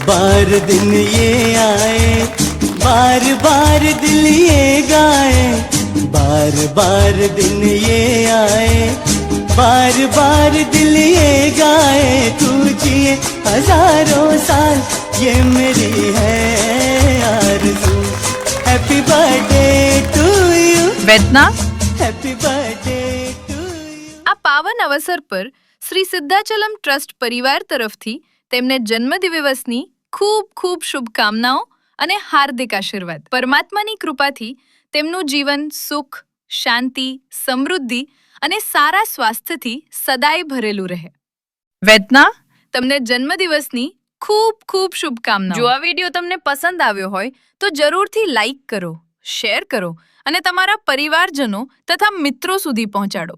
बार दिन ये आए, बार बार दिल ये गाए, बार बार दिन ये आए, बार बार दिल ये गाए, तू जिए हजारों साल ये मेरी है आरज़ू। हैप्पी बर्थडे टू यू વેદના, हैप्पी बर्थडे टू यू। આ પાવન અવસર પર શ્રી સિદ્ધાચલમ ટ્રસ્ટ પરિવાર તરફથી તેમને જન્મદિવસની ખૂબ ખૂબ શુભકામનાઓ અને હાર્દિક આશીર્વાદ। પરમાત્માની કૃપાથી તેમનું જીવન સુખ, શાંતિ, સમૃદ્ધિ અને સારા સ્વાસ્થ્યથી સદાય ભરેલું રહે। વેદના, તમને જન્મદિવસની ખૂબ ખૂબ શુભકામનાઓ। જો આ વિડીયો તમને પસંદ આવ્યો હોય તો જરૂરથી લાઈક કરો, શેર કરો અને તમારા પરિવારજનો તથા મિત્રો સુધી પહોંચાડો।